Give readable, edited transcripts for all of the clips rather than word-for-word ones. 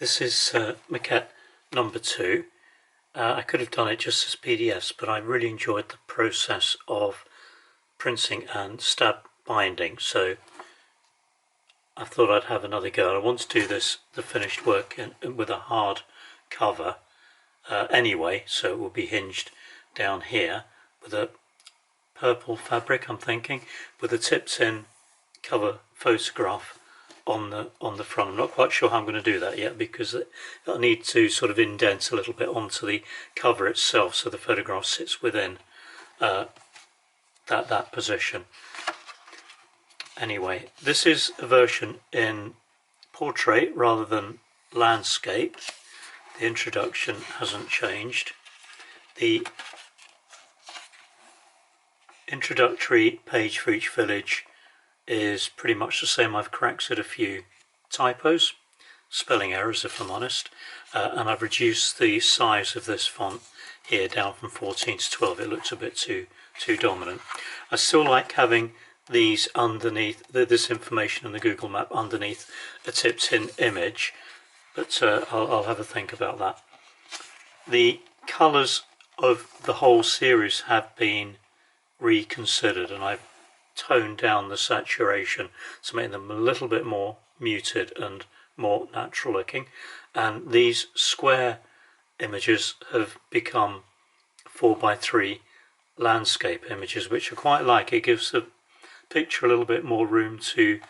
This is Maquette number 2. I could have done it just as PDFs, but I really enjoyed the process of printing and stab binding, so I thought I'd have another go. I want to do this, the finished work, with a hard cover anyway, so it will be hinged down here with a purple fabric, I'm thinking, with the tips in cover photograph on the front. I'm not quite sure how I'm going to do that yet, because I need to sort of indent a little bit onto the cover itself so the photograph sits within that position. Anyway, this is a version in portrait rather than landscape. The introduction hasn't changed. The introductory page for each village is pretty much the same. I've corrected a few typos, spelling errors if I'm honest, and I've reduced the size of this font here down from 14 to 12. It looks a bit too dominant. I still like having these underneath, this information in the Google map underneath a tipped in image, but I'll have a think about that. The colours of the whole series have been reconsidered, and I've toned down the saturation to make them a little bit more muted and more natural looking, and these square images have become 4x3 landscape images, which I quite like. It gives the picture a little bit more room to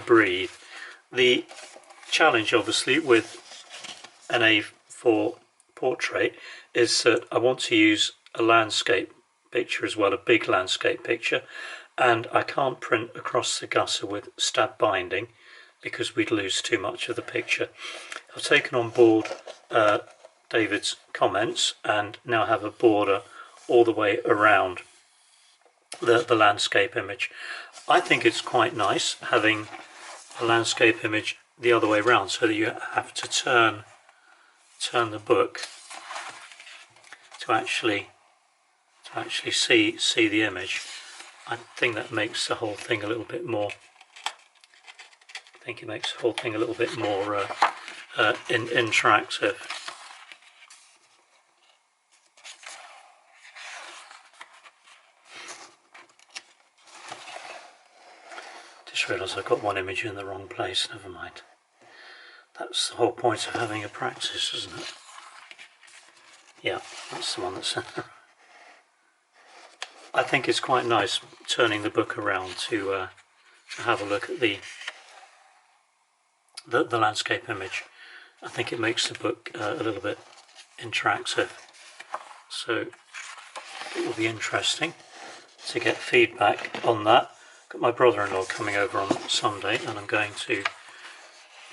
breathe. The challenge obviously with an A4 portrait is that I want to use a landscape picture as well, a big landscape picture, and I can't print across the gutter with stab binding because we'd lose too much of the picture. I've taken on board David's comments and now have a border all the way around the landscape image. I think it's quite nice having a landscape image the other way around, so that you have to turn the book to actually see the image. I think that makes the whole thing a little bit more. I think it makes the whole thing a little bit more interactive. Just realised I've got one image in the wrong place. Never mind. That's the whole point of having a practice, isn't it? Yeah, that's the one that's. I think it's quite nice turning the book around to have a look at the landscape image. I think it makes the book a little bit interactive. So it will be interesting to get feedback on that. Got my brother-in-law coming over on Sunday, and I'm going to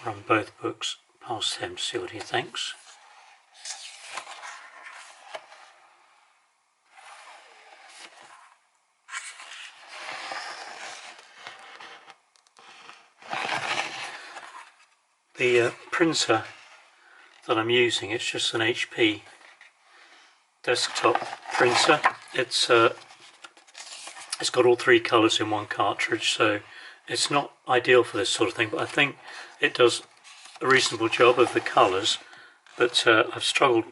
run both books past him to see what he thinks. The printer that I'm using, it's just an HP desktop printer. It's got all 3 colours in one cartridge, so it's not ideal for this sort of thing, but I think it does a reasonable job of the colours. But I've struggled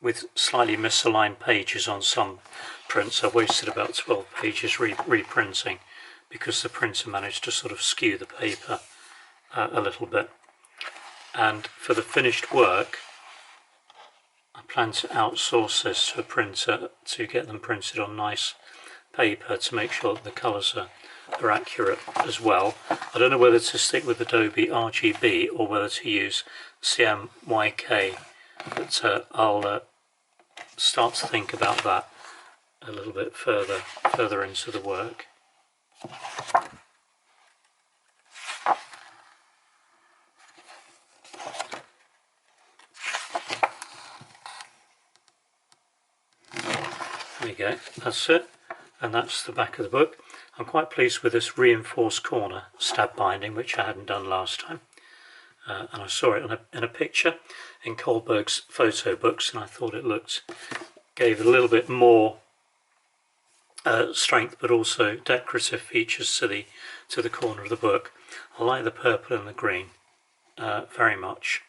with slightly misaligned pages on some prints. I've wasted about 12 pages reprinting because the printer managed to sort of skew the paper a little bit. And for the finished work, I plan to outsource this to a printer to get them printed on nice paper to make sure that the colours are accurate as well. I don't know whether to stick with Adobe RGB or whether to use CMYK, but I'll start to think about that a little bit further into the work. There we go, that's it, and that's the back of the book. I'm quite pleased with this reinforced corner stab binding, which I hadn't done last time, and I saw it in a picture in Kohlberg's photo books, and I thought it gave a little bit more strength, but also decorative features to the corner of the book. I like the purple and the green very much.